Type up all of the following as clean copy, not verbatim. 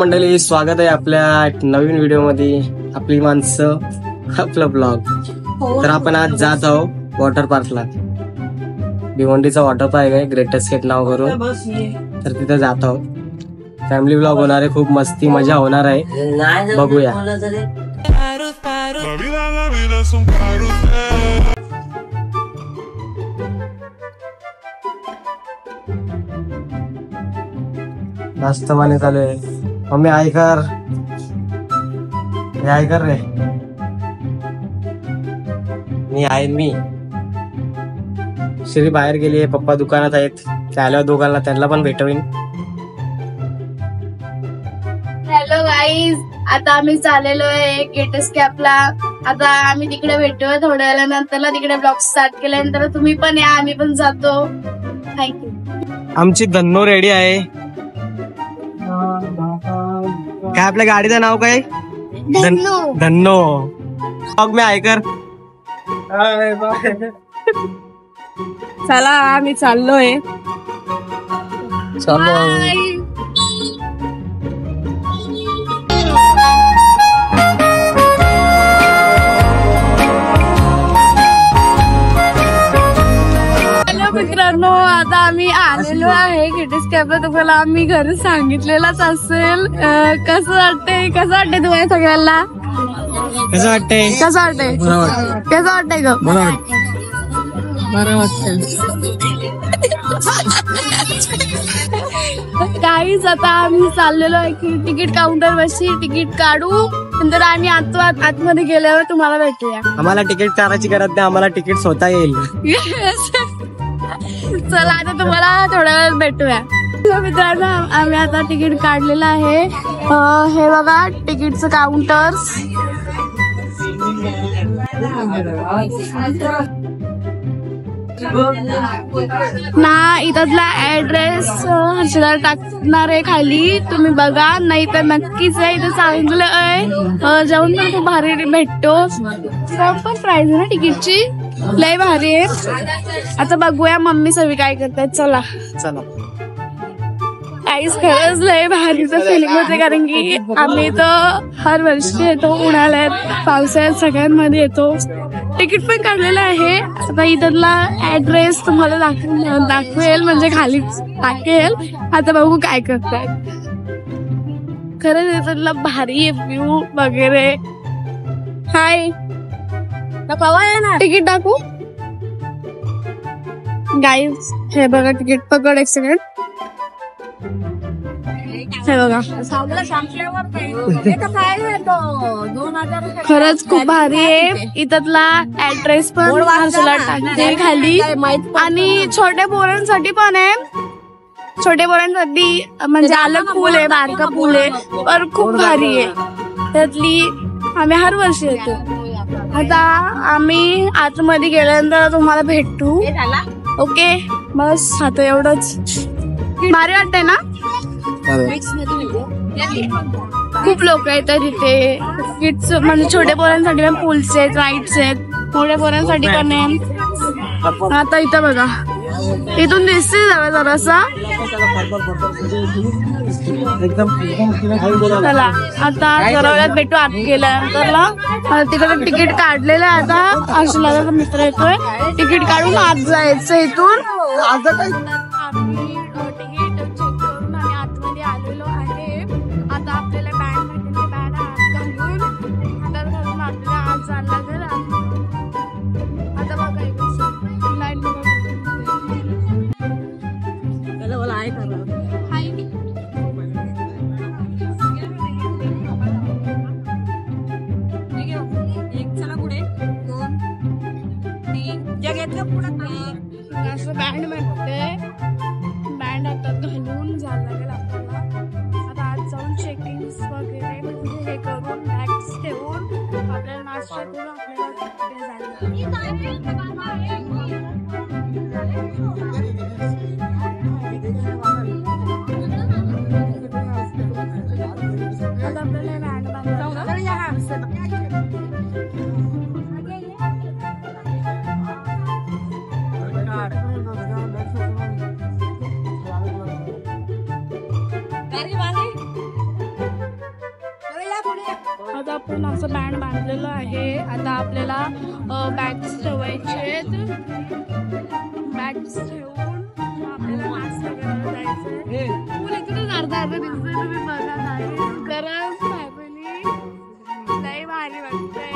मंडळी, स्वागत आहे आपल्या नवीन व्हिडिओ मध्ये. आपली माणसं, आपला ब्लॉग. तर आपण आज जात आहोत वॉटर पार्कला. भिवंडीचा वॉटर पार्क आहे, ग्रेट एस्केप नाव करून. तर तिथे जात आहोत. फॅमिली ब्लॉग होणार आहे, खूप मस्ती मजा होणार आहे. बघूया. नाश्ता पाणी चालू आहे. मम्मी ऐकर, हे ऐकर रे. मी श्री बाहेर गेली आहे, पप्पा दुकानात आहेत. ते आल्यावर दोघांना त्यांना पण भेटवीन. हॅलो गाईज, आता आम्ही चाललेलो आहे गेट एस्केपला. आता आम्ही तिकडे भेटूया थोड्या वेळानंतर. तिकडे ब्लॉग स्टार्ट केल्यानंतर तुम्ही पण या, आम्ही पण जातो. थँक्यू. आमची धन्नो रेडी आहे. काय आपल्या गाडीचं नाव काय? धन्नो. मग मी ऐकर. चला आम्ही चाललोय. मित्रांनो, आता आम्ही आलेलो आहे गेट एस्केपला. तुम्हाला आम्ही घर सांगितलेलाच असेल. कसं वाटतंय तुम्हाला सगळ्यांना? कसं वाटतंय ग? बरं वाटतं. काहीच आता आम्ही चाललेलो आहे की तिकीट काउंटर वरची तिकीट काढू. नंतर आम्ही आतमध्ये गेल्यावर तुम्हाला भेटूया. आम्हाला तिकीट काढायची गरज नाही, आम्हाला तिकीट स्वतः येईल. चला आता तुम्हाला थोड्या वेळात भेटूया. मित्रांनो, आम्ही आता तिकीट काढलेलं आहे. हे बघा तिकीटचं काउंटर्स. ना इथला ऍड्रेस हर्षला टाकणार आहे खाली, तुम्ही बघा. नाही तर नक्कीच आहे, इथं चांगलं आहे. जाऊन पण खूप भारी भेटतो. पण प्राइस आहे ना तिकीटची, लय भारी आहे. आता बघूया मम्मी सगळी काय करतायत. चला काहीच खरंच लय भारीचं फिलिंग होते, कारण की आम्ही तर हर वर्षी येतो. उन्हाळ्यात पावसाळ्यात सगळ्यांमध्ये येतो. तिकीट पण काढलेलं आहे. आता इथला ऍड्रेस तुम्हाला दाखवेल, म्हणजे खाली टाकेल. आता बघू काय करतायत. खरंच इथला भारी आहे व्ह्यू वगैरे. हाय ना, तिकीट दाखवू गाईज. हे बघा तिकीट, पकड एक सेकंड. हे बघा, खरंच खूप भारी आहे. इथला ऍड्रेस पण टाकते खाली. आणि छोट्या पोरांसाठी पण आहे. छोट्या पोरांसाठी म्हणजे अलग पूल आहे, बारका पूल आहे, पण खूप भारी आहे. त्यातली आम्ही हर वर्षी येतो. आता आम्ही आतमध्ये गेल्यानंतर तुम्हाला भेटू. ओके, बस आता एवढंच. भारी वाटतंय ना? खूप लोक येतात इथे. किड्स म्हणजे छोट्या पोरांसाठी पण पूल्स आहेत, राईड्स आहेत. मोठ्या पोरांसाठी पण आहे. आता इथं बघा, इथून दिसते जरासा. चला आता जरा भेटू आत गेल्यानंतर. तिकडे तिकीट काढलेलं आहे. आता अर्शलाचा मित्र येतोय. तिकीट काढून आत जायचं इथून. असं बँड म्हणते. आता आपण असं बँड बांधलेलं आहे. आता आपल्याला बॅग्स ठेवायचे आहेत. बॅग्स ठेवून आपल्याला नाश्ता करायला जायचंय. फुल इकडे अर्धा दिसतोय, तुम्ही बघा नाही गरज फॅमिली लई भारी वाटतंय.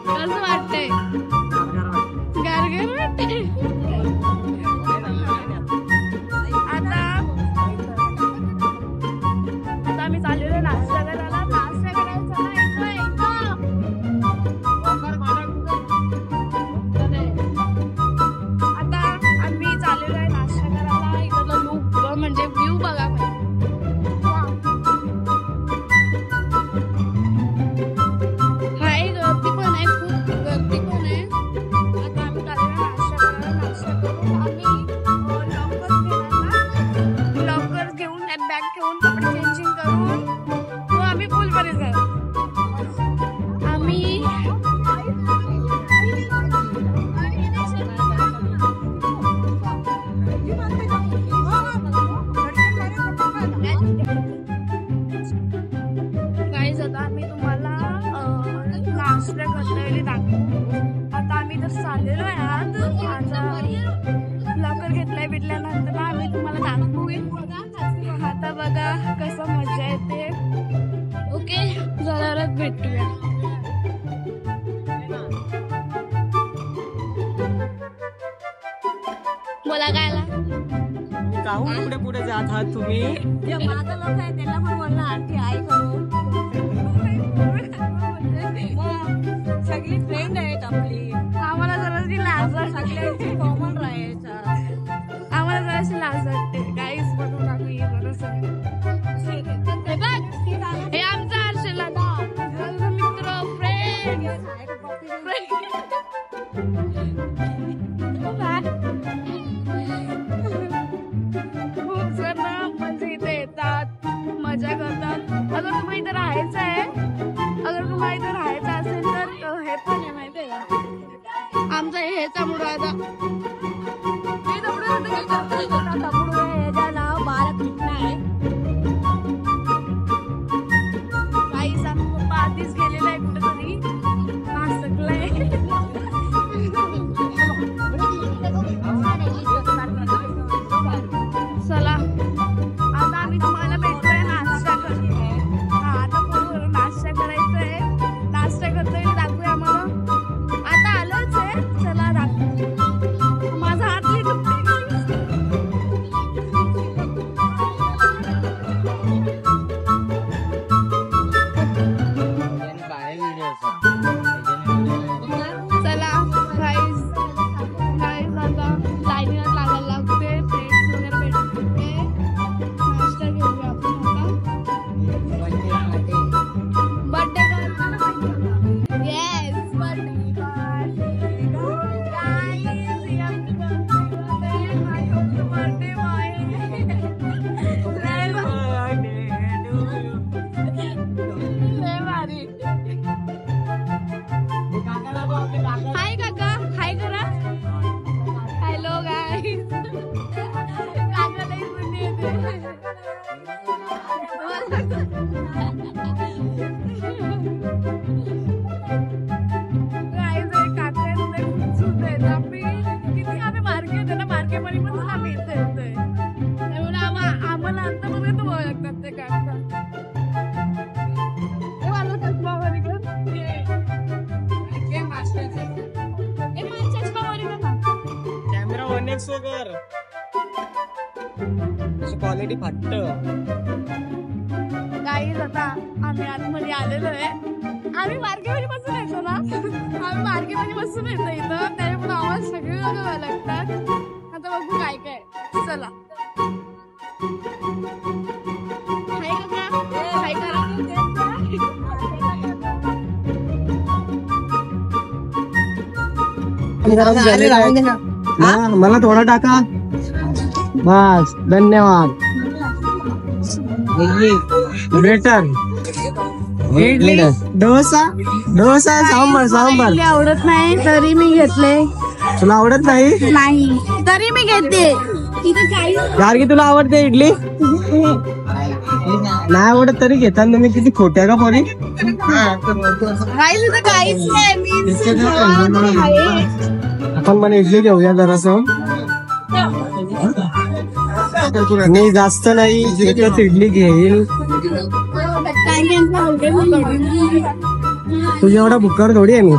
कसं वाटतंय? गारगार वाटतंय. आता आम्ही चाललेलो नाश्ता करायला. नाश्ता करायचा आता आम्ही चाललेलो आहे नाश्ता करायला. इकडलं लुक म्हणजे व्ह्यू बघा. हाय, गर्दी पण आहे, खूप गर्दी पण आहे. आता आम्ही चाललेलो नाश्ता करायला. नाश्ता करून आम्ही लॉकर घेऊन त्यात बॅग ठेवून कपडे चेंजिंग करून मग आम्ही पूलमध्ये जाऊ. आम्ही गाईज आता आम्ही तुम्हाला नाश्ता करता दाखवू. आता आम्ही जर चाललेलो आहे आता लॉकर घेतलाय भेटल्यानंतर आम्ही तुम्हाला दाखवू. आता बघा कसं मजा येते. ओके, जरा भेटूया. बोला कायला पुढे पुढे जात आहात तुम्ही. माझा लोक आहे त्याला पण म्हणलं आरती आई करू. सगळी फ्रेंड आहेत आपली. आम्हाला जराशी लाज सगळ्यांची कॉमन राहायचा. आम्हाला जराशी लाज वाटते. काहीच बनवू टाकू हे आमचा हर्षला मित्र फ्रेंड. खूप जण म्हणजे इथे येतात, मजा करतात. अगर तुम्हाला इथे राहायचं आहे, अगर तुम्हाला इथे राहायचं असेल तर हे पण आहे माहितीये का आमचं हेचा मुरादा. नाव बालकृष्ण आहे. काहीच आम्ही पप्पा आधीच गेलेला आहे कुठेतरी नाशिकलाय. चला आता आम्ही तुम्हाला भेटतोय नाश्ता करतोय. आता फोन नाश्ता करायचंय. नाश्ता करतोय दाखवूया आम्हाला. आता आलोच आहे, चला दाखवू. माझा हात नाही दुखतोय. चला गाईज आता लाईनीला लागायला लागते. फ्रेंड्स वगैरे भेटते. नाश्ता घेऊया आपण आता. बर्थडे येस बर्थडे हाय काका, हाय करा. Hello guys. काकाला इथून येते. मार्केट आहे ना, मार्केटमध्ये पण आम्ही इथे येतोय. त्यामुळे आम्हाला आता बघा तो लागतात ते काका. मला चष्मा वगैरे कॅमेरा 1x वगैरे क्वालिटी फाटत. गाईज आता आम्ही आतमध्ये आलेलो आहे. आम्ही मार्केटमध्ये बसून येतो ना, आम्ही मार्केटमध्ये बसून येतो इथं. त्यामुळे आवाज सगळे बघावं लागतात. आता बघू काय काय. चला हाय काका, हाय करा. मला थोडा टाका बस. धन्यवाद. बेटर इडली, डोसा, डोसा, सांबार, सांबार. आवडत नाही तरी मी घेतले. तुला आवडत नाही? नाही तरी मी घेते. गार्गी तुला आवडते इडली? नाही आवडत तरी घेतात तुम्ही, किती खोट्या का पोरी. आपण मला इडली घेऊया जरासं. मी जास्त नाही, एकच इडली घेईल. तुझ्या एवढा भुक्कर थोडी आहे मी.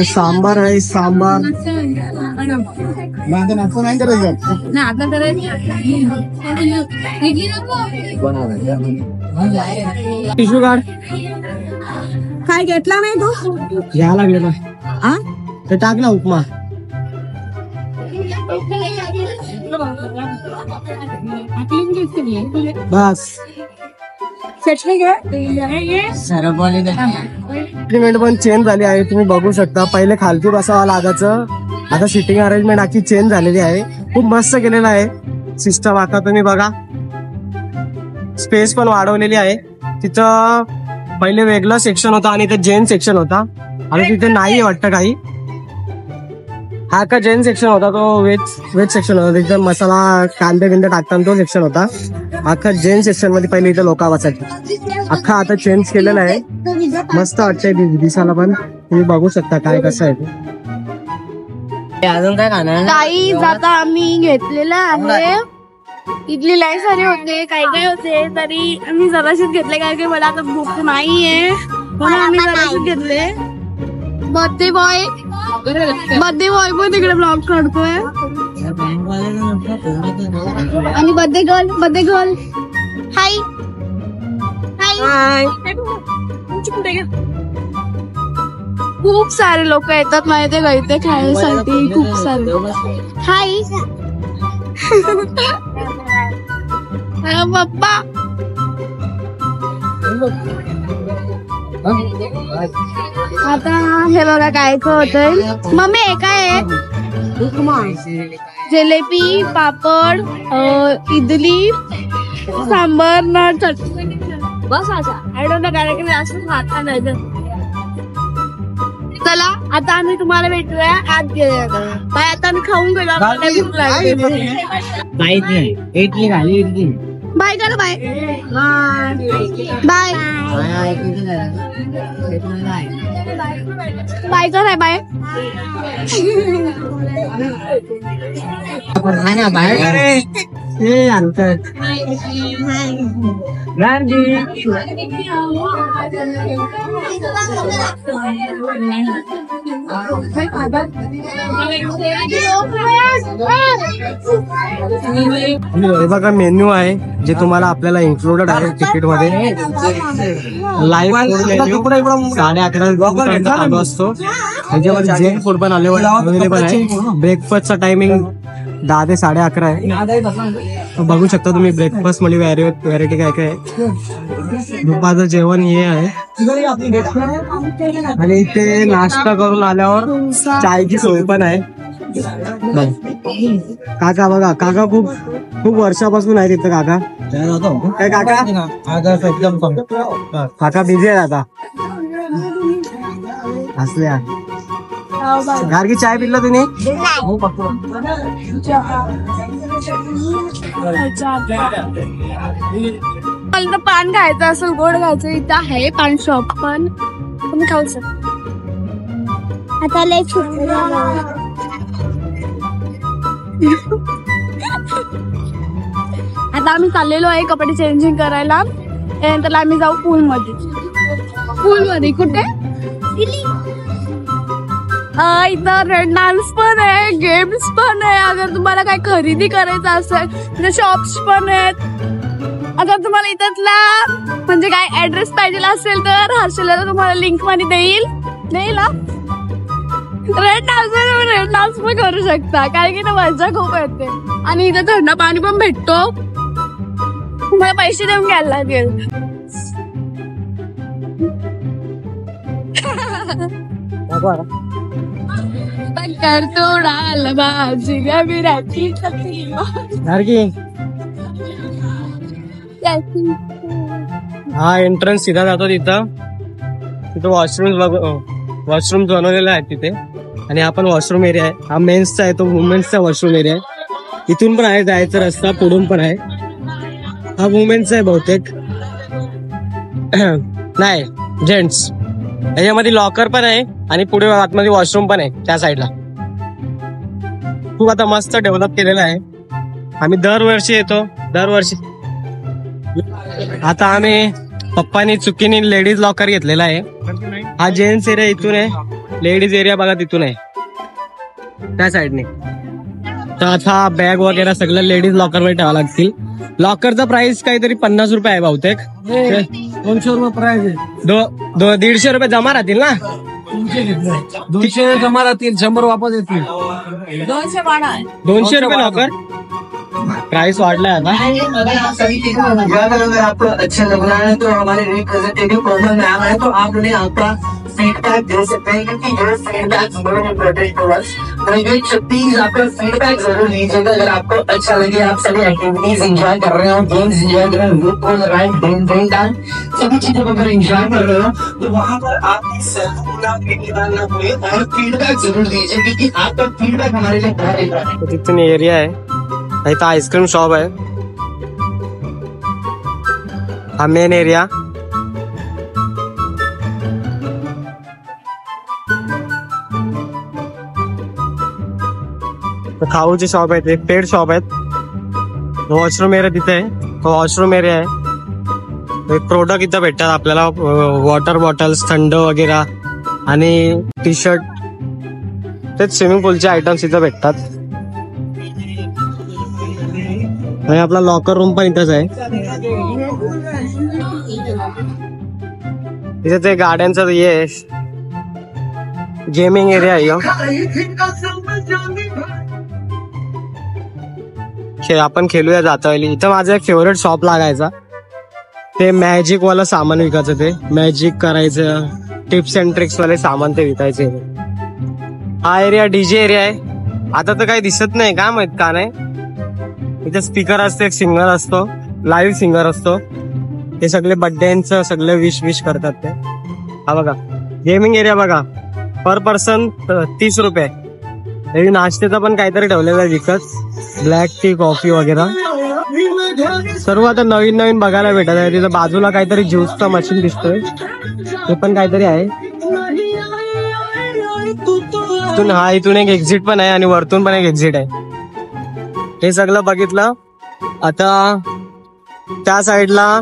सांबार आहे, सांबार. टिश्यू काढ. काय घेतला नाही तू? घ्या लागले ना ते टाक ना उपमा. बस अरेंजमेंट पण चेंज झाली आहे, तुम्ही बघू शकता. पहिले खालती बसावं लागायचं, आता सिटिंग अरेंजमेंट आखी चेंज झालेली आहे. खूप मस्त केलेलं आहे सिस्टम. आता तुम्ही बघा, स्पेस पण वाढवलेली आहे. तिथं पहिले वेगळं सेक्शन होता आणि इथे जेन सेक्शन होता. आता तिथे नाही वाटतं काही. हा का जेन सेक्शन होता, तो वेज सेक्शन होता. तिथे मसाला कांदे बिंदे टाकताना तो सेक्शन होता. अख्खा जेन सेक्शन मध्ये पहिले इथे लोक बसायचे. अख्खा आता चेंज केलेला आहे. मस्त वाटतंय दिसायला पण. तुम्ही बघू शकता काय कसं आहे ते. अजून काय खाणार? काही आता आम्ही घेतलेलं आहे. इडली लय सारे होते, काही काही होते, तरी आम्ही जराशीच घेतले कारण की मला आता भूक नाहीये, म्हणून आम्ही जराशीच घेतले. बर्थडे बॉय पण तिकडे ब्लॉग काढतोय. आणि बर्थडे गर्ल हाय हाय. खूप सारे लोक येतात माहिती आहे का इथे खायसाठी, खूप सारे. हाय पप्पा. आता हे बघा काय होतंय. मम्मी हे काय आहे? जिलेबी, पापड, इडली, सांबर ना चटणी. बस असा आय डोंट नो काय की असं खाता नाही. चला आता आम्ही तुम्हाला भेटूया आत गेल्या. बाय. आता आम्ही खाऊन गेलो, भूक लागली. बाय करा. बाय बाय बाय करा. बाय. हे बघा मेन्यू आहे जे तुम्हाला आपल्याला इन्क्लुडेड आहे तिकीट मध्ये. लाईव्ह मेन्यू 11:30 असतो. त्याच्यामध्ये जेन फूड पण अवेलेबल आहे. ब्रेकफास्टचा टायमिंग 10 ते 11:30 आहे. बघू शकता तुम्ही ब्रेकफास्ट मध्ये व्हरायटी काय काय आहे. दुपारचं जेवण हे आहे. आणि इथे नाश्ता करून आल्यावर चायची सोय पण आहे. काका बघा, काका खूप वर्षापासून आहे तिथं. काका काय काका बिझी आहे आता. असल्या गारगी चाय पिला तुम्ही? मला पान खायचं असेल, गोड खायचं, इथं आहे पान शॉप पण तुम्ही खाऊ शकता. आता लय आता आम्ही चाललेलो आहे कपडे चेंजिंग करायला. त्यानंतर आम्ही जाऊ पूलमध्ये. कुठे? इथं रेड डान्स पण आहे, गेम्स पण आहे. अगर तुम्हाला काय खरेदी करायचं असेल तर शॉप्स पण आहेत. अगर तुम्हाला इथला म्हणजे काय ऍड्रेस पाहिजे असेल तर हर्षला तुम्हाला लिंक मध्ये देईल ना. रेड डान्स पण करू शकता कारण की ना मजा खूप येते. आणि इथं थंड पाणी पण भेटतो. तुम्हाला पैसे देऊन घ्यायला लागेल. करतोडाल भाजी बिराची हा एंट्रन्स सीधा जातो तिथं वॉशरूम बनवलेला आहे तिथे. आणि हा पण वॉशरूम एरिया आहे. हा मेन्सचा आहे, तो वुमेन्सचा वॉशरूम एरिया आहे. इथून पण आहे जायचा रस्ता, पुढून पण आहे. हा वुमेन्स आहे बहुतेक. नाही, जेंट्स. याच्यामध्ये लॉकर पण आहे आणि पुढे आतमध्ये वॉशरूम पण आहे त्या साईडला. खूप आता मस्त डेव्हलप केलेलं आहे. आम्ही दरवर्षी येतो, दरवर्षी. आता आम्ही पप्पानी चुकीने लेडीज लॉकर घेतलेला आहे. हा जेंट्स एरिया इथून आहे, लेडीज एरिया बघा तिथून आहे त्या साईडने. तर आता बॅग वगैरे सगळं लेडीज लॉकर मध्ये ठेवावं लागतील. लॉकरचा प्राइस काहीतरी 50 रुपये आहे बहुतेक. 200 रुपये प्राइस आहे. 150 रुपये जमा राहतील ना. 200 जमा राहतील, 100 वापस येतील. 200 रुपये लॉकर. प्राइस वाढलाय आता. अगर आप सभी चीजों अगर आपको अच्छा लग रहा है तो हमारे रिप्रेजेंटेटिव कॉमन मैम है, तो आप उन्हें आपका फीडबैक दे सकते हैं, क्योंकि जो फीडबैक बहुत important to us. Graduate please आपका फीडबैक जरूर लीजिएगा. अगर आपको अच्छा लगे, आप सभी एक्टिविटीज एंजॉय कर रहे हो, गेम्स एंजॉय कर रहे हो, ग्रुप को राइट ब्रेन डांस, सभी चीजों को अगर एंजॉय कर रहे हो तो वहाँ पर आपकी ना हुए और फीडबैक जरूर दीजिए, क्योंकि आपका फीडबैक हमारे लिए बहुत इम्पोर्टेंट है. तिथून एरिया आहे, इथं आईस्क्रीम शॉप आहे. हा मेन एरिया. खाऊचे शॉप आहेत, एक पेड शॉप आहेत. वॉशरूम एरिया तिथे आहे, तो वॉशरूम एरिया आहे. एक प्रोडक्ट इथं भेटतात आपल्याला, वॉटर बॉटल्स, थंड वगैरे आणि टी शर्ट. तेच स्विमिंग पूलचे आयटम्स इथं भेटतात. आणि आपला लॉकर रूम पण इथंच आहे. इथे ते गाड्यांचं हे गेमिंग एरिया आहे. आपण खेळूया जाता वेळी. इथं माझं एक फेवरेट शॉप लागायचा, ते मॅजिक वाला सामान विकायचं. ते मॅजिक करायचं, टिप्स अँड ट्रिक्स वाले सामान ते विकायचे. हा एरिया डीजे एरिया आहे. आता तर काही दिसत नाही, काय माहित का नाही. इथे स्पीकर असतो, एक सिंगर असतो, लाईव्ह सिंगर असतो. हे सगळे बर्थडेचं सगळे विश करतात ते. हा बघा गेमिंग एरिया बघा, पर पर्सन 30 रुपये. हे नाश्त्याचं पण काहीतरी ठेवलेलं आहे विकत, ब्लॅक टी, कॉफी वगैरे सर्व आता नवीन नवीन बघायला भेटत आहे. तिथं बाजूला काहीतरी ज्यूसचं मशीन दिसतोय, ते पण काहीतरी आहे. इथून एक एक्झिट पण आहे आणि वरतून पण एक एक्झिट आहे. हे सगळं बघितलं. आता त्या साईडला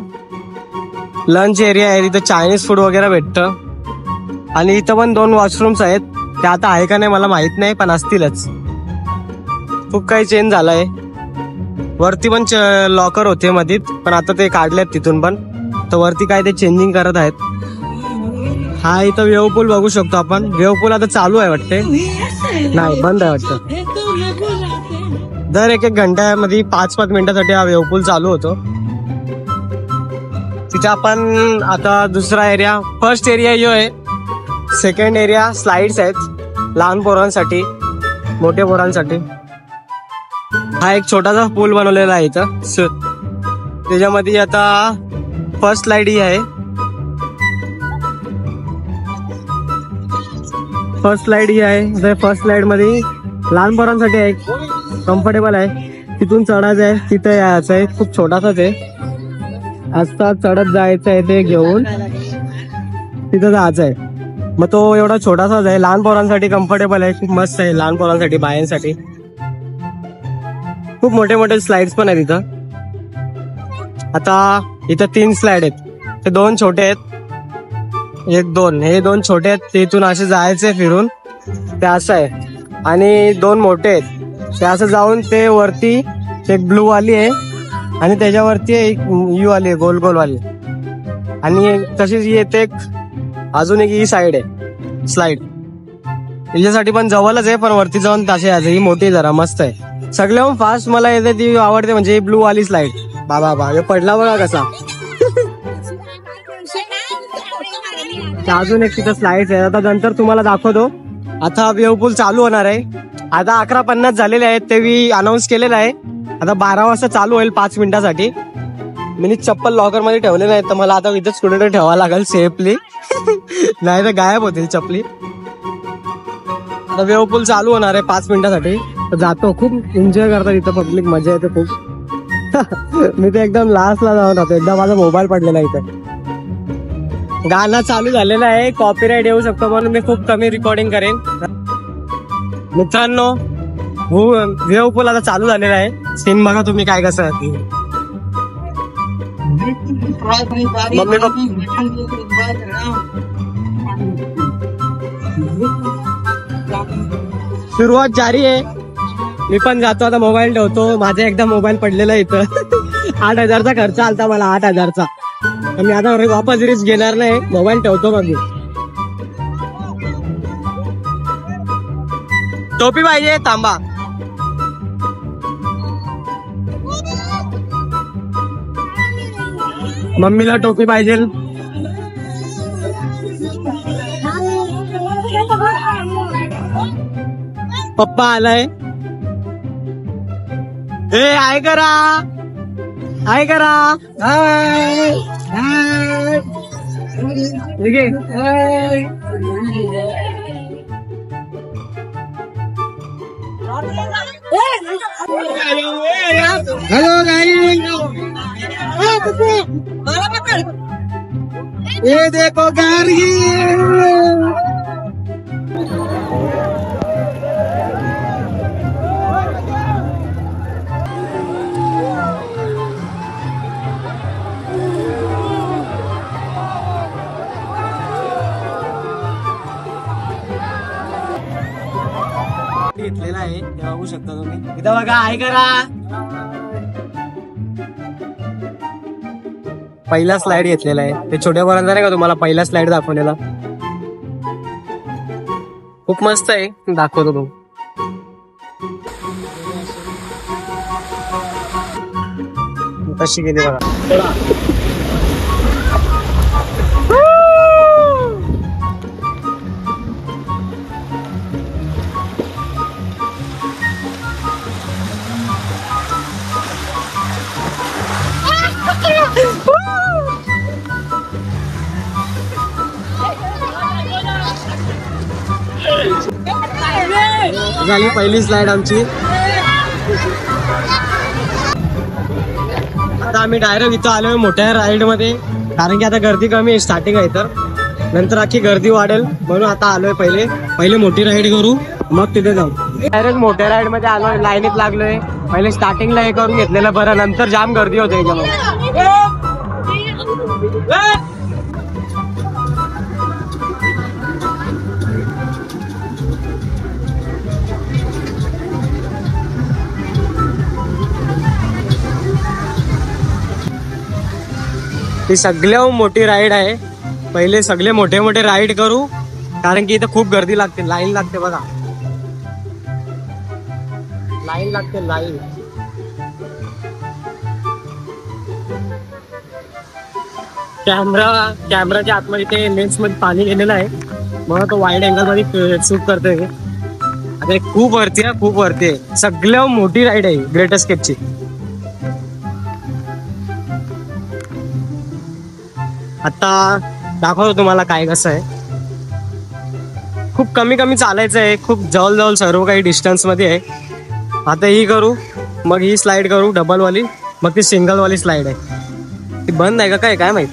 लंच एरिया आहे, तिथं चायनीज फूड वगैरे भेटतं. आणि इथं पण 2 वॉशरूम्स आहेत. ते आता आहे का नाही मला माहित नाही, पण असतीलच. खूप काही चेंज झालंय. वरती पण लॉकर होते मधीत, पण आता ते काढलेत तिथून पण. तर वरती काय ते चेंजिंग करत आहेत. हा इथं वेव पूल बघू शकतो आपण. वेव पूल आता चालू आहे वाटते, नाही बंद आहे वाटतं. दर एक घंट्यामध्ये 5-5 मिनिटासाठी हा वेव पूल चालू होतो. तिथे आपण आता दुसरा एरिया, फर्स्ट एरिया यो आहे. सेकंड एरिया स्लाइड्स आहेत, लहान पोरांसाठी, मोठ्या पोरांसाठी. हा एक छोटासा पूल बनवलेला आहे इथं. त्याच्यामध्ये आता फर्स्ट स्लाइड ही आहे. फर्स्ट स्लाइड मध्ये लहान पोरांसाठी आहे, कम्फर्टेबल आहे. तिथून चढायचं आहे, तिथं यायचं आहे. खूप छोटासाच आहे, आस्ता चढत जायचं आहे. ते घेऊन तिथं जायचं आहे. मग तो एवढा छोटासाच आहे, लहान पोरांसाठी कम्फर्टेबल आहे, खूप मस्त आहे लहान पोरांसाठी, बायांसाठी. खूप मोठे मोठे स्लाइड्स पण आहेत इथं. आता इथं 3 स्लाइड आहेत, ते 2 छोटे आहेत, 1-2. हे 2 छोटे आहेत, ते इथून असे जायचे फिरून, ते असं आहे. आणि 2 मोठे आहेत, ते असं जाऊन ते वरती एक ब्लू वाली आहे आणि त्याच्यावरती एक यू वाली आहे, गोल गोल वाली. आणि तशीच येते अजून एक ही साईड आहे स्लाइड. त्याच्यासाठी पण जवळच आहे, पण वरती जाऊन तसे यायचं. ही मोठी जरा मस्त आहे. सगळ्याहून फास्ट मला येते ती आवडते, म्हणजे ब्लू वाली स्लाइड. बाबा हे पडला बघा कसा. अजून एक तिथं स्लाइड्स आहे, आता नंतर तुम्हाला दाखवतो. आता वेव पूल चालू होणार आहे. आता 11:50 झालेले आहेत, ते मी अनाऊन्स केलेलं आहे. आता 12 वाजता चालू होईल 5 मिनिटासाठी. मी चप्पल लॉकर मध्ये ठेवले नाही, तर मला आता इथंच कुठे ठेवावं लागेल सेफली, नाही तर गायब होतील चप्पली. आता वेव पूल चालू होणार आहे 5 मिनिटासाठी. जातो, खूप एन्जॉय करतात इथं, पब्लिक मजा येते खूप. मी तर एकदम लास्टला जाऊन राहतो, एकदा माझा मोबाईल पडलेला इथं. गाणं चालू झालेलं आहे, कॉपीराईट येऊ शकतो म्हणून मी खूप कमी रेकॉर्डिंग करेन. मित्रांनो, वेव पूल आता चालू झालेला आहे. सीन बघा तुम्ही काय कसं आहे. सुरुवात जारी आहे. मी पण जातो आता, मोबाईल ठेवतो. माझा एकदा मोबाईल पडलेला इथं. 8,000चा खर्च आलता मला, 8,000चा. मी आता वापस रिस्क घेणार नाही, मोबाईल ठेवतो मग. टोपी पाहिजे, तांबा. मम्मीला टोपी पाहिजे. पप्पा आलाय. ए आय करा, हाय करा. हाय हाय. ठीक आहे. हाय. हेलो गाइस, ये देखो गाड़ी. घेतलेला आहे ते बघू शकता तुम्ही इथं. बघा, हाय करा. पहिला स्लाइड घेतलेला आहे, ते छोट्या पोरांचा नाही का तुम्हाला पहिला स्लाइड दाखवलेला. खूप मस्त आहे, दाखवतो तो. कशी गेली बघा. झाली पहिली स्लाइड आमची. आता आम्ही डायरेक्ट इथं आलोय मोठ्या राईड मध्ये, कारण की आता गर्दी कमी आहे, स्टार्टिंग आहे. तर नंतर अख्खी गर्दी वाढेल म्हणून आता आलोय. पहिले मोठी राईड करू, मग तिथे जाऊ. डायरेक्ट मोठ्या राईड मध्ये आलोय, लाईनीत लागलोय. पहिले स्टार्टिंगला हे करून घेतलेलं बरं, नंतर जाम गर्दी होते याच्यामध्ये. ही सगळ्या मोठी राईड आहे. पहिले सगळे मोठे मोठे राईड करू, कारण की इथं खूप गर्दी लागते, लाईन लागते बघा. लाईन लागते, लाईन. कॅमेराच्या आतमध्ये ते लेन्स मध्ये पाणी गेलेलं आहे, मग तो वाईड अँगल मध्ये शूट करतोय. आता खूप वरती आहे, खूप वरती आहे. सगळ्या मोठी राईड आहे ग्रेट एस्केपची. आता दाखवतो तुम्हाला काय कसं आहे. खूप कमी कमी चालायचं आहे, खूप जवळ सर्व काही डिस्टन्स मध्ये आहे. आता ही करू, मग ही स्लाइड करू डबलवाली, मग ती सिंगलवाली स्लाइड आहे. ती बंद आहे का काय, काय माहित.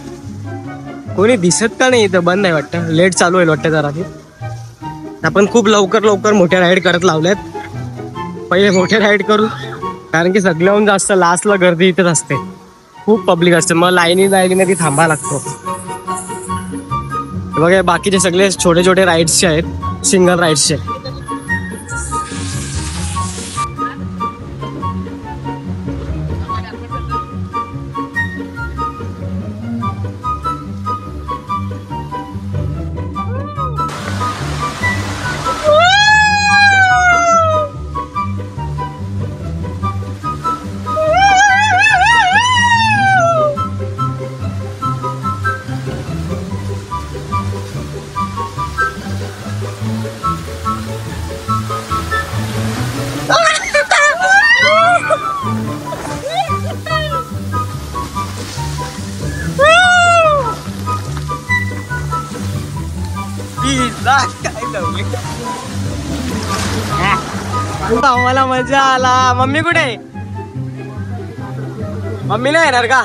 कोणी दिसत का नाही इथं, बंद आहे वाटतं. लेट चालू आहे वाटतं जरा. आपण खूप लवकर मोठ्या राईड करत लावल्यात. पहिले मोठ्या राईड करू, कारण की सगळ्याहून जास्त लास्टला गर्दी इथेच असते, खूप पब्लिक असते. मग लाईनीने ती थांबायला लागतो. बघा बाकीचे सगळे छोटे छोटे राईड्सचे आहेत, सिंगल राईड्सचे. आम्हाला मजा आला. मम्मी कुठे आहे? मम्मी नाही येणार का?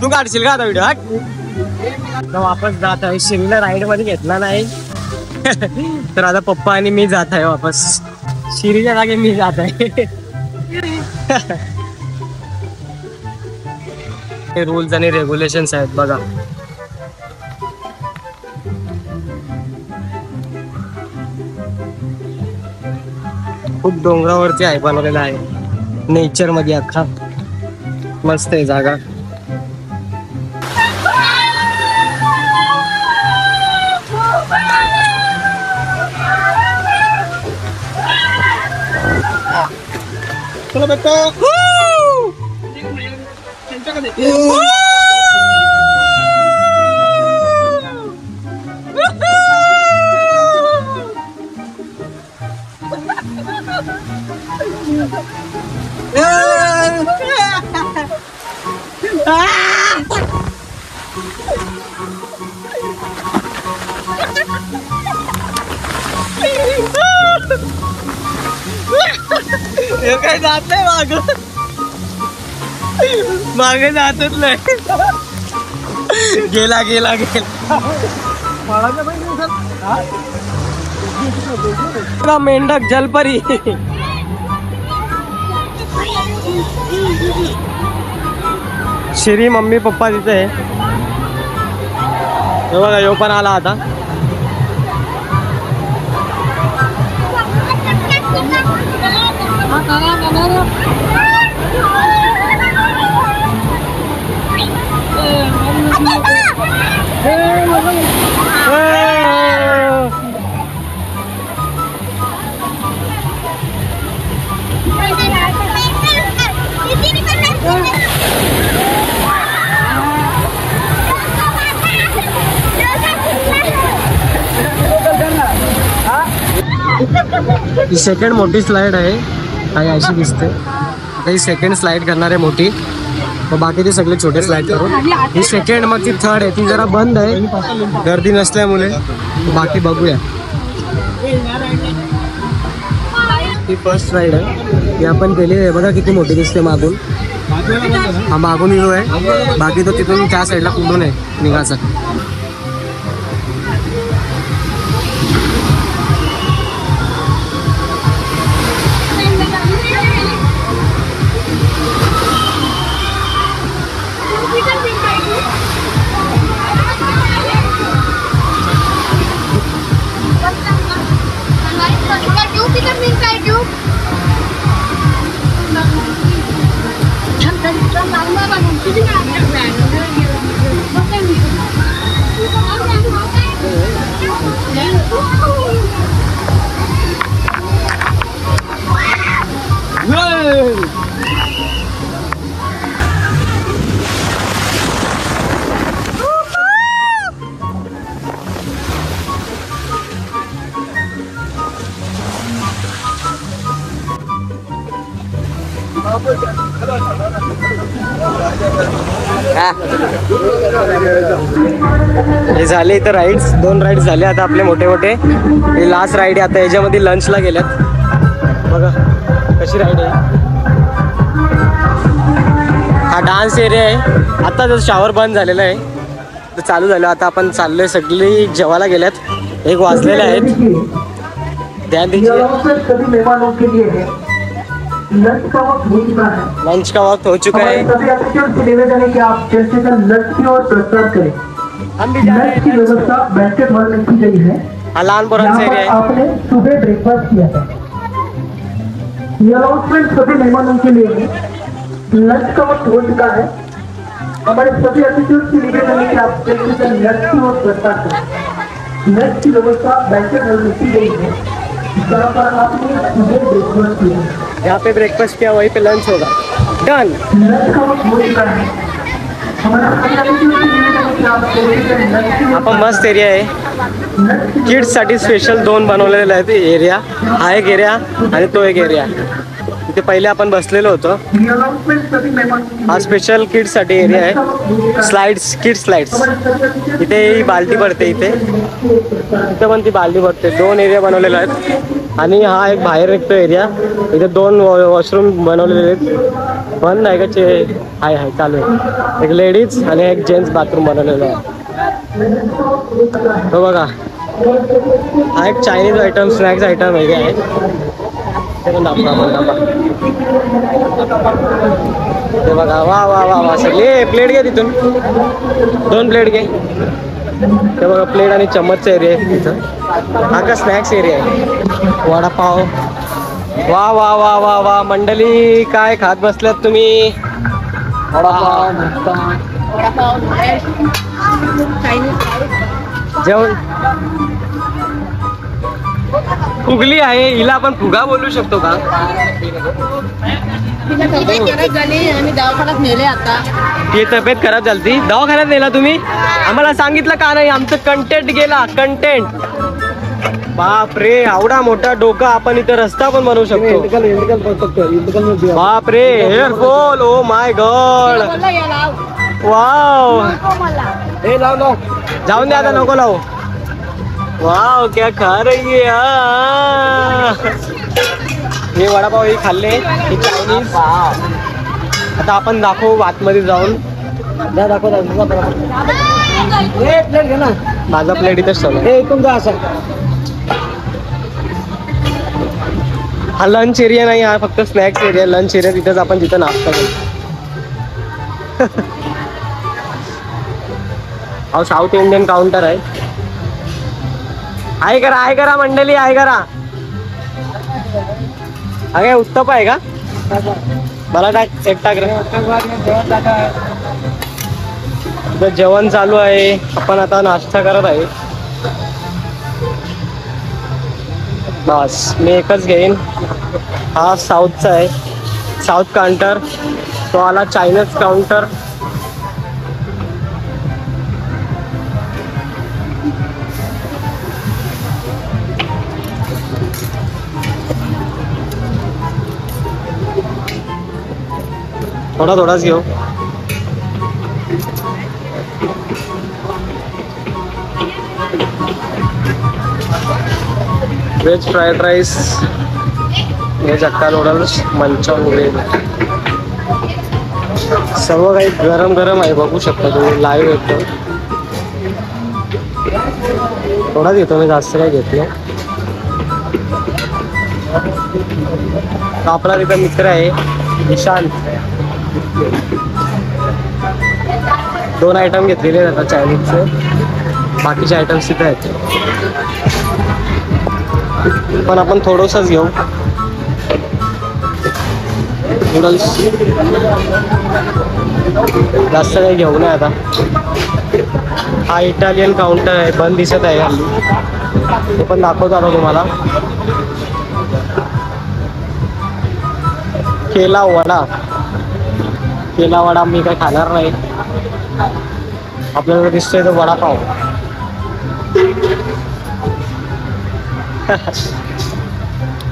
तू काढशील का आता व्हिडिओ? हट. वापस जात आहे. शिरीला राईड मध्ये घेतला नाही तर आता पप्पा आणि मी जात आहे वापस. शिरीच्या जागी मी जात आहे. हे रूल्स आणि रेग्युलेशन्स आहेत बघा. खूप डोंगरावरती आहे, बनवलेला आहे नेचर मध्ये. अख्खा मस्त आहे जागा. चलो बेटा. काय जात नाही मागे जातच नाही. गेला गेला गेला. मेंढक जलपरी. श्री मम्मी पप्पा तिथे आहे. बघा यो पण आला आता. ही सेकंड मोठी स्लाइड आहे. काही अशी दिसते. आता ही सेकंड स्लाइड करणार आहे मोठी. मग बाकीचे सगळे छोटे स्लाइड करून. ही सेकंड मग ती थर्ड आहे. ती जरा बंद आहे गर्दी नसल्यामुळे. बाकी बघूया. ती फर्स्ट राईड आहे. ती आपण केली आहे. बघा किती मोठी दिसते मागून. हा मागून येऊ आहे. बाकी तो तिथून त्या साईडला कुठून आहे निघाचा. हे झाले इथं राईड्स. 2 राईड्स झाले आता आपले मोठे मोठे. हे लास्ट राईड आहे. आता याच्यामध्ये लंचला गेल्यात. बघा कशी राईड आहे. हा डान्स एरिया आहे. आता जर शावर बंद झालेला आहे तर चालू झालं. आता आपण चाललोय. सगळी जेवायला गेल्यात. 1 वाजलेले आहेत. ध्यान दीजिए. लंच का वक्त हो चुका है. निवेदन है कि आप जैसे लंच की ओर प्रस्ताव करें. हम भी जा रहे हैं. की व्यवस्था बैंकेट हॉल में की गई है. लहान पोरांचा एरिया है. आपने सुबह ब्रेकफास्ट किया था. ये अनाउंसमेंट सभी मेहमानों के लिए है. लंच का वक्त हो चुका है. हमारे सभी अतिथियों से निवेदन है कि आप जैसे लंच की ओर प्रस्ताव करें. लंच की व्यवस्था बैंकेट हॉल में की गई है. जहाँ पर आपने सुबह ब्रेकफास्ट किया. जहाँ पे ब्रेकफास्ट किया वहीं पे लंच होगा. डन. आपण मस्त एरिया आहे. किड्स साठी स्पेशल 2 बनवलेले आहेत एरिया. हा एक एरिया आणि तो एक एरिया. इथे पहिले आपण बसलेलो होतो. हा स्पेशल किड्स साठी एरिया आहे. Slides, kids slides. इथे ही बालदी पडते, इथे पण ती बालदी पडते. 2 एरिया बनवलेले आहेत आणि हा एक बाहेर निघतो एरिया. इथे 2 वॉशरूम बनवलेले आहेत. बंद आहे का? हाय चालू आहे. एक लेडीज आणि एक जेंट्स बाथरूम बनवलेलं आहे. हो बघा, हा एक Chinese item, snacks item area आहे. ते बघा, वा वा वा वा सगळे. प्लेट घे तिथून, 2 प्लेट घे. ते बघा, प्लेट आणि चम्मचचा एरिया आहे तिथं. हा का स्नॅक्स एरिया आहे. वडापाव. वा वा वा वा वा मंडळी, काय खात बसल्यात तुम्ही? जेवण. फुगली आहे, हिला आपण फुगा बोलू शकतो का? आणि दवाखान्यात नेले आता. ती तब्येत खराब झाली, दवाखान्यात नेला तुम्ही? आम्हाला सांगितलं का नाही? आमचं कंटेंट गेला, कंटेंट. बाप रे, एवढा मोठा डोका. आपण इथे रस्ता पण बनवू शकतो. बाप रे, hairfall. Oh my God. Wow. जाऊन द्या आता, नको लावू. वाव, क्या खा रही है? हे वडापाव हे खाल्ले, हे चायनीज. आता आपण दाखवू आतमध्ये जाऊन. माझा प्लेट इथंच ठेवला. हा लंच एरिया नाही, हा फक्त स्नॅक्स एरिया. लंच एरिया तिथंच आपण तिथं नाश्ता करतो. हा साऊथ इंडियन काउंटर आहे. आहे करा मंडळी, आहे करा. अगे उत्तप आहे का? मला टाक, एक टाक रे. जेवण चालू आहे, आपण आता नाश्ता करत आहे. बस मी एकच घेईन. हा साऊथचा आहे, साऊथ काउंटर. तो आला चायनीज काउंटर. थोडाच घेऊ. व्हेज फ्राईड राईस, व्हेज अक्का नूडल्स, मंचन ग्रेव्ही, सर्व काही गरम गरम आहे. बघू शकता तुम्ही, लाईव्ह येतो. थोडाच घेतो मी, जास्त काही घेतलं. आपला तिथं मित्र आहे निशांत. 2 आयटम घेतलेले आहेत आता चायनीजचे. बाकीचे आयटम्स तिथे आहेत, पण आपण थोडंसंच घेऊ. नूडल्स जास्त काही घेऊ नये आता. हा इटालियन काउंटर आहे, बंद दिसत आहे हल्ली. ते पण दाखवतो आता तुम्हाला. केला वडा मी काय खाणार नाही. आपल्याला दिसतोय तो वडापाव.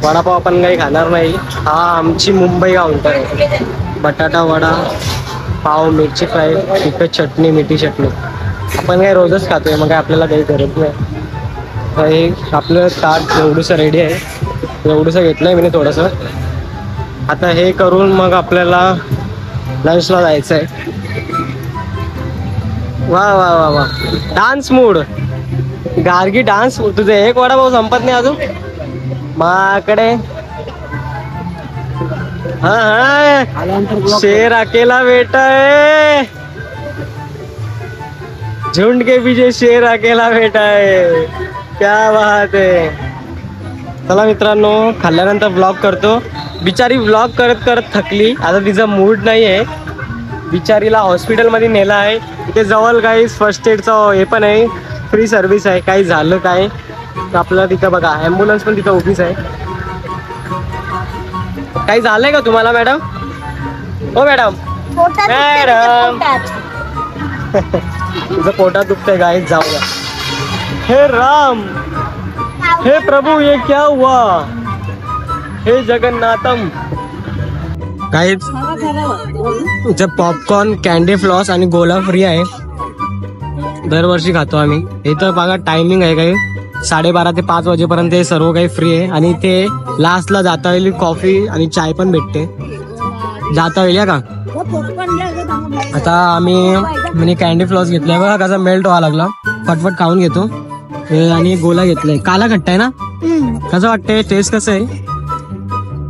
वडापाव आपण काही खाणार नाही. हा आमची मुंबई काउंटर आहे. बटाटा वडा, पाव, मिरची फ्राय, तिखट चटणी, मिठी चटणी. आपण काय रोजच खातोय, मग काय आपल्याला काही गरज नाही. हे आपलं ताट एवढंसं रेडी आहे. एवढंसं घेतलंय मी थोडंसं. आता हे करून मग आपल्याला लंचला जायचं आहे. वा वा वा वा, डान्स मूड. गार्गी डान्स. तुझं एक वडापाव संपत नाही अजून माकडे. हा, शेर अकेला बेटा है, झुंड के पीछे शेर अकेला बेटा है. क्या बात आहे. चला मित्रांनो, खाल्ल्यानंतर व्लॉग करतो. बिचारी व्लॉग करत करत थकली, आता तिचा मूड नाही आहे. बिचारीला हॉस्पिटलमध्ये नेला आहे. इथे जवळ काही फर्स्ट एडचं हे पण आहे, फ्री सर्व्हिस आहे. काही झालं काय तर आपल्याला तिथं बघा, ॲम्ब्युलन्स पण तिथं उभीच आहे. काही झालंय का तुम्हाला मॅडम? हो मॅडम. मॅडम तुझं पोटात दुखतंय गाईत, जाऊ द्या. हे राम, हे प्रभु, ये क्या हुआ? हे जगन्नाथम. काही इथे पॉपकॉर्न, कॅन्डी फ्लॉस आणि गोला फ्री आहे. दरवर्षी खातो आम्ही. इथं बघा टायमिंग आहे काही 12:30 ते 5 वाजेपर्यंत हे सर्व काही फ्री आहे. आणि ते लास्टला जाता येईल कॉफी आणि चाय पण भेटते. जाता येईल का. आता आम्ही म्हणजे कॅन्डी फ्लॉस घेतलाय बघा कसा मेल्ट व्हायला लागला. फटफट खाऊन घेतो. आणि गोला घेतलाय. काला खट्टा आहे ना. कसं वाटतंय टेस्ट कसं आहे.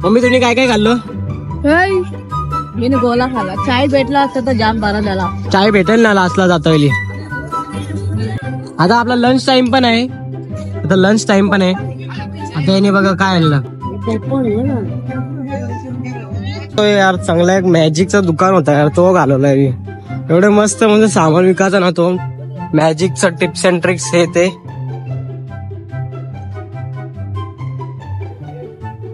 मम्मी तुम्ही काय काय खाल्लं. मी गोला खाला. चाय भेटला असता तर जाम बरा झाला. चाय भेटेल ना लास्टला जाता येईल. आता आपला लंच टाइम पण आहे. आता याने बघा काय आणलं. यार चांगला एक मॅजिकचं दुकान होता यार तो घालवलाय. एवढे मस्त म्हणजे सामान विकायचा ना तो. मॅजिकचं टिप्स अँड ट्रिक्स हे ते.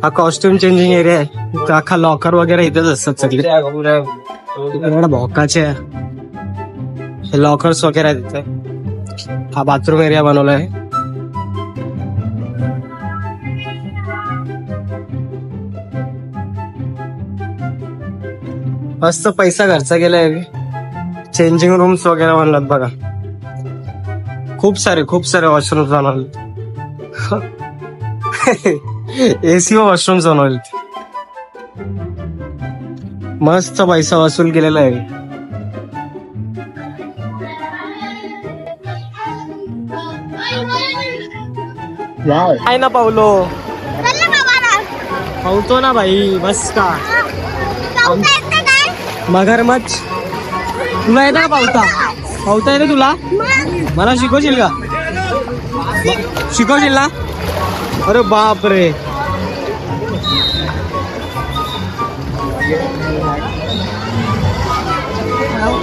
हा कॉस्ट्युम चेंजिंग एरिया आहे. अख्खा लॉकर वगैरे इथेच असतात सगळे. एवढा भोकाचे हे लॉकर्स वगैरे आहेत तिथे. हा बाथरूम एरिया बनवलाय. मस्त पैसा खर्च केलाय. चेंजिंग रूम्स वगैरे बनलात बघा. खूप सारे वॉशरूम्स बनवले. एसी वॉशरूम्स बनवले. मस्त पैसा वसूल केलेला आहे. काय ना पावलो पावतो ना भाई. बस का मगरमच्छ तुला येतं का पावता येतं तुला. मला शिकवशील का. शिकवशील ना. अरे बाप रे.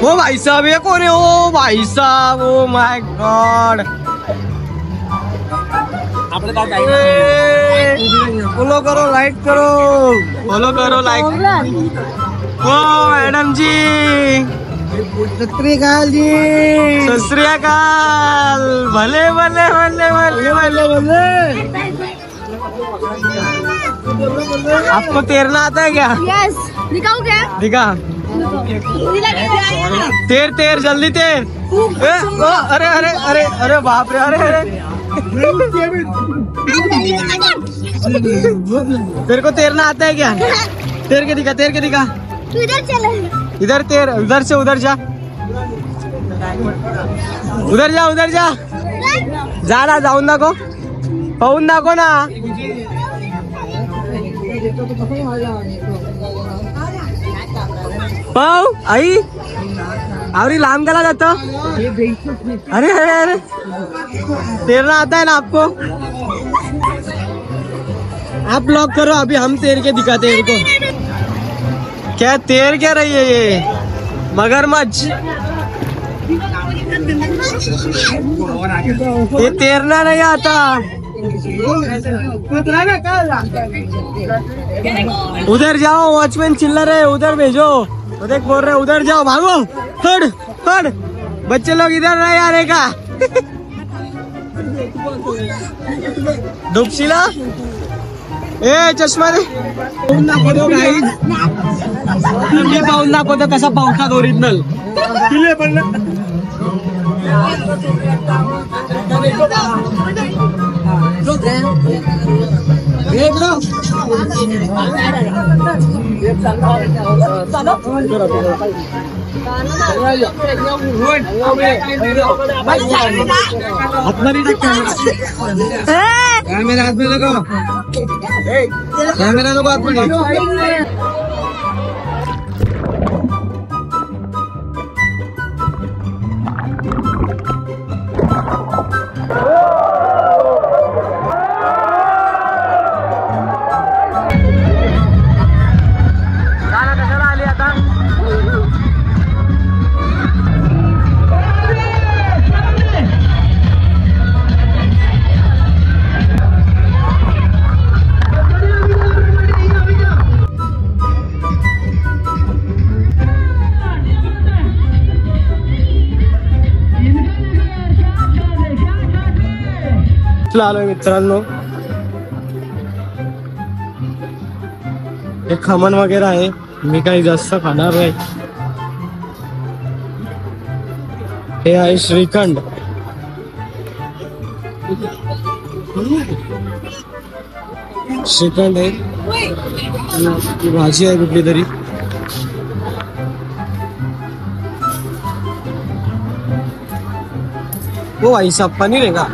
ओ भाई साहब ये कौन है. ओ भाई साहब ओ माय गॉड. फॉलो करो लाइक ओ मैडम जी. सत श्री अकाल जी. सत श्री अकाल. भले भले भले भले भले भले. आपको तैरना आता है क्या. यस. दिखाओ क्या. दिखा. तेर जल्दी तेर. अरे अरे अरे अरे बाप रे. अरे अरे तेरे को तैरना आता है क्या. तैर के दिखा. इधर चले. इधर तैर. उधर से उधर जा. उधर जा. जा जाऊन दाखव. पाहून दाखव ना. पाहू आई. आवरी लांब गेला जातो. अरे अरे अरे तैरना आता है ना आपको. आप ब्लॉक करो अभी हम तैर के दिखाते हैं इनको. क्या तैर क्या रही है ये मगरमच्छ. ये तैरना नहीं आता. उधर जाओ. वॉचमैन चिल्ला रहे उधर भेजो. उधर बोल रहे उधर जाओ. भागो. हट. बच्चे लोग इधर नहीं आ रहे का. डुबशिला. ए चष्मा दे. पाहून दाखवतो गाईज. मी पाहून दाखवतो कसा पावतात ओरिजिनल. कैमरा हाथ में लगाओ. कैमरा लगाओ हाथ में. आलोय मित्रांनो. हे खमन वगैरे आहे. मी काही जास्त खाणार नाही. हे आहे श्रीखंड. श्रीखंड आहे, भाजी आहे कुठली तरी. हो आई साहेब, पनीर आहे का?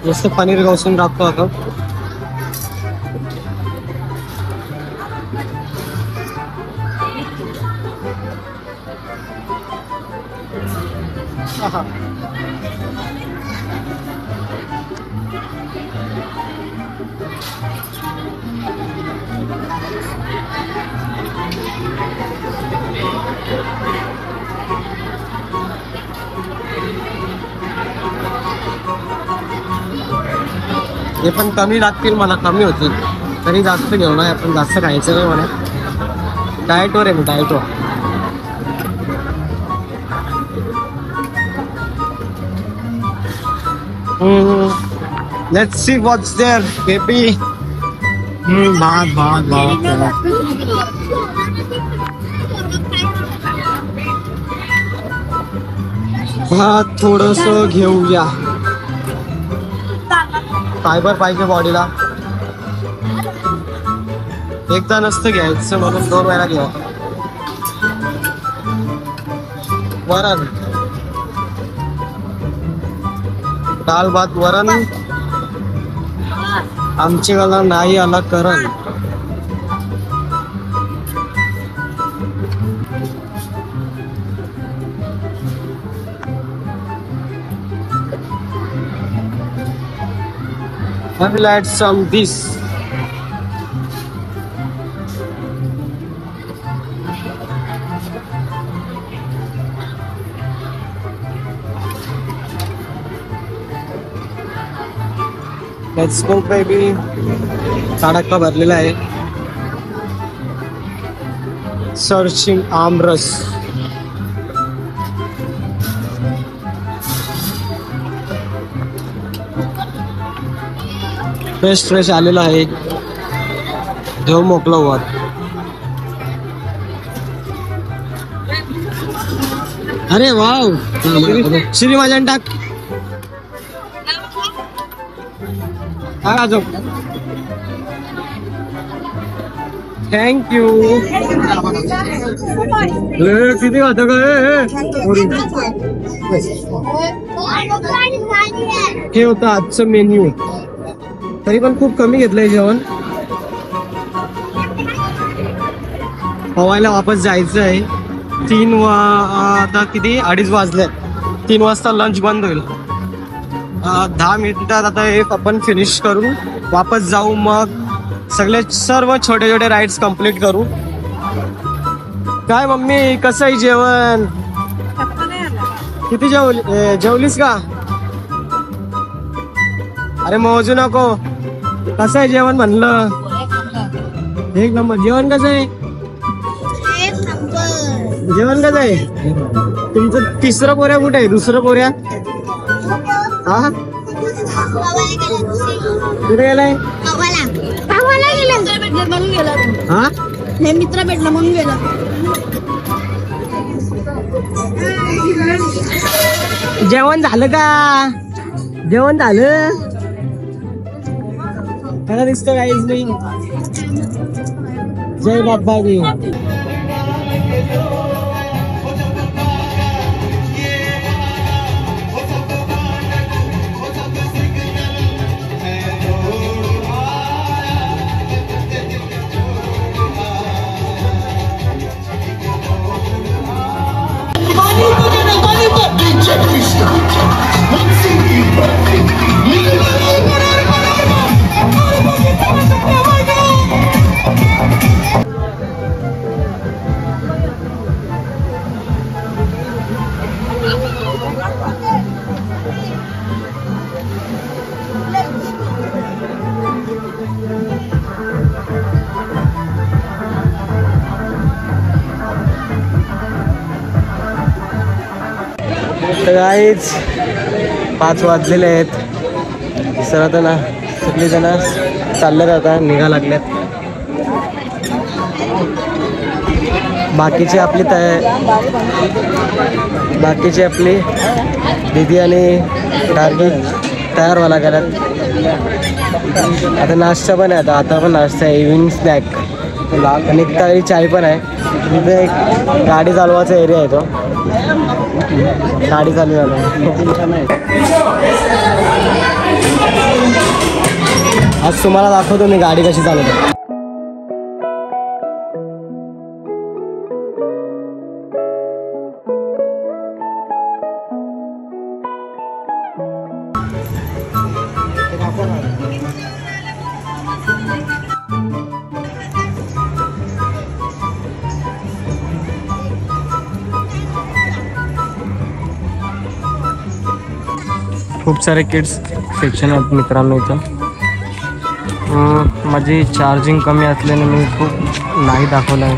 मस्त पनीर घासून टाकतो आता. हे पण कमी लागतील मला, कमी होतील तरी जास्त घेऊ नये आपण, जास्त खायचं नाही मला. डाएटवर आहे मी, डाएटवर. Let's see what's there baby. भात भात भात. भात थोडस घेऊया, फायबर पाहिजे बॉडीला. एकदा नसतं घ्यायचं म्हणून 2 वेळा घ्या. वरण, दाल भात वरण. आमची गाला नाही आला करण. I will add some this. Let's go baby. तडका भरलेला आहे. सर्चिंग आमरस. फ्रेश फ्रेश आलेला आहे. देव मोकला वर. अरे वाव, श्रीमाजन टाक. थँक्यू. किती होतं का? हे होतं आजचं मेन्यू. तरी पण खूप कमी घेतलंय जेवण. पवायला वापस जायचं आहे. 3 आता किती 2:30 वाजले. 3 वाजता लंच बंद होईल. 10 मिनिटात आता हे आपण फिनिश करू, वापस जाऊ. मग सर्व छोटे छोटे राईड्स कम्प्लीट करू. काय मम्मी, कसं आहे जेवण? किती जेवलीस का? अरे मोजू नको. कसं आहे जेवण म्हणलं? एक नंबर. जेवण कसं आहे? जेवण कसं आहे तुमचं? तिसरं पोऱ्या कुठे आहे? दुसरं पोऱ्या हा कुठे गेलाय? हा मित्र भेटला म्हणून गेला. जेवण झालं का? जेवण झालं? मला दिसतं काहीच नाही. जय बाप्पा की. गाईज 5 वाजलेले आहेत. सर आता ना सगळी जण चालल्यात, आता निघा लागल्यात. बाकीची आपली दीदी आणि टार्गी तयार व्हायला गेल्यात. आता नाश्ता पण आहे, आता पण नाश्ता आहे, इव्हिनिंग स्नॅक आणि तळी चाय पण आहे. तिथे एक गाडी चालवायचा एरिया आहे, तो गाडी चालू झाला. आज तुम्हाला दाखवतो मी गाडी कशी चालवतो. खूप सारे किड्स सेक्शन आहेत मित्रांनो इथं. माझी चार्जिंग कमी असल्याने मी खूप नाही दाखवलं आहे.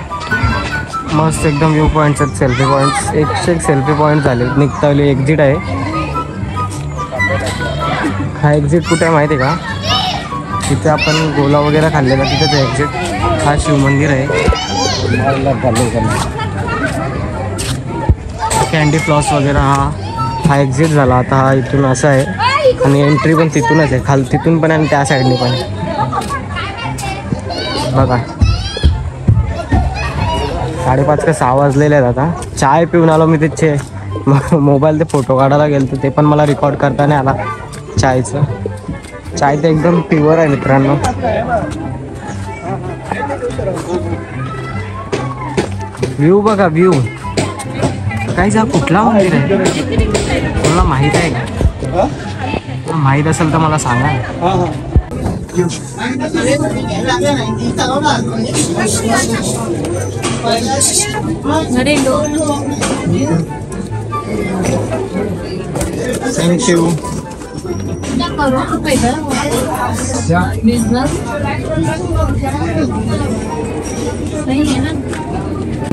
मस्त एकदम व्ह्यू पॉईंट्स आहेत, सेल्फी पॉईंट्स. 101 सेल्फी पॉईंट झाले. निघतावली एक्झिट आहे. हा एक्झिट कुठे आहे माहिती आहे का? तिथे आपण गोला वगैरे खाल्लेला तिथेच आहे एक्झिट. हा शिवमंदिर आहे. कॅन्डी फ्लॉस वगैरे हा एक्झिट झाला. आता हा इथून असा आहे आणि एंट्री पण तिथूनच आहे, तिथून पण आणि त्या साईडने पण. बघा 5:30 का 6 वाजलेले आहेत. आता चाय पिऊन आलो मी. तिथे मोबाईल ते फोटो काढायला गेलो, ते पण मला रेकॉर्ड करता नाही आला. चायचं चाय तर एकदम प्युअर आहे मित्रांनो. व्ह्यू बघा, व्ह्यू काय जा. कुठला मंदिर आहे तुम्हाला माहित आहे का? माहित असेल तर मला सांगा. थँक्यू.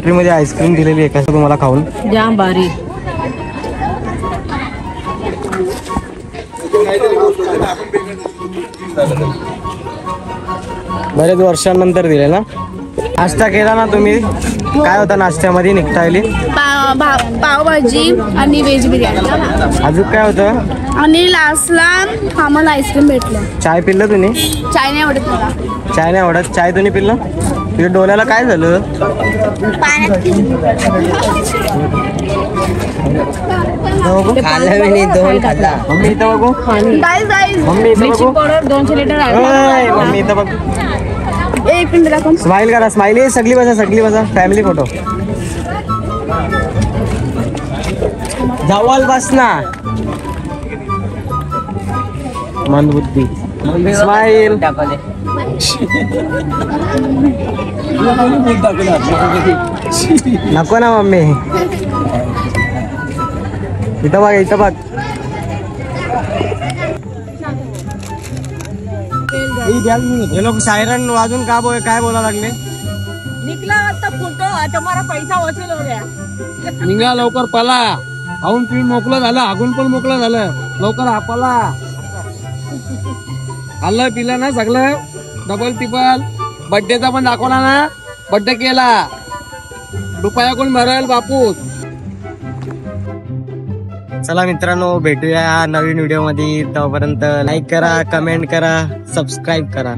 मध्ये आईस्क्रीम दिलेली आहे कसं तुम्हाला खाऊन. जाम भारी. बरेच वर्षांनंतर दिले ना. नाश्ता केला ना तुम्ही? काय होता नाश्त्यामध्ये निघतायली? पावभाजी आणि व्हेज बिर्याणी. अजून काय होतं? आणि लास्टला आम्हाला आईस्क्रीम भेटलं. चाय पिल्लं तुम्ही? चाय नाही आवडत मला. चाय नाही आवडत? चाय तुम्ही पिल्लं? तुझ्या डोळ्याला काय झालं? मम्मी इथं बघू. मम्मी इथं बघू. $200 लिटर मम्मी इथं बघू. एक मिनिट दाखव. स्माइल करा, स्माइल. सगळी बसा फॅमिली फोटो. जवळ बस ना. मनबुद्धी. स्माइल. नको ना मम्मी. इथं बघ, इथं बघ. हे लोक सायरन वाजून काय बोला लागले? निघला आता फोटो. आता मला पैसा वसूल हो गया. निघा लवकर पला. खाऊन पिऊन मोकळं झालं, हागून पण मोकळं झालं. लवकर आपला खाल्लं पिलं ना सगळं. Double triple. बड्डेचा पण दाखवला ना. बड्डे केला. रुपया कोण भरेल बापूस. चला मित्रांनो, भेटूया नवीन व्हिडिओ मध्ये. तोपर्यंत लाईक करा, कमेंट करा, सबस्क्राईब करा.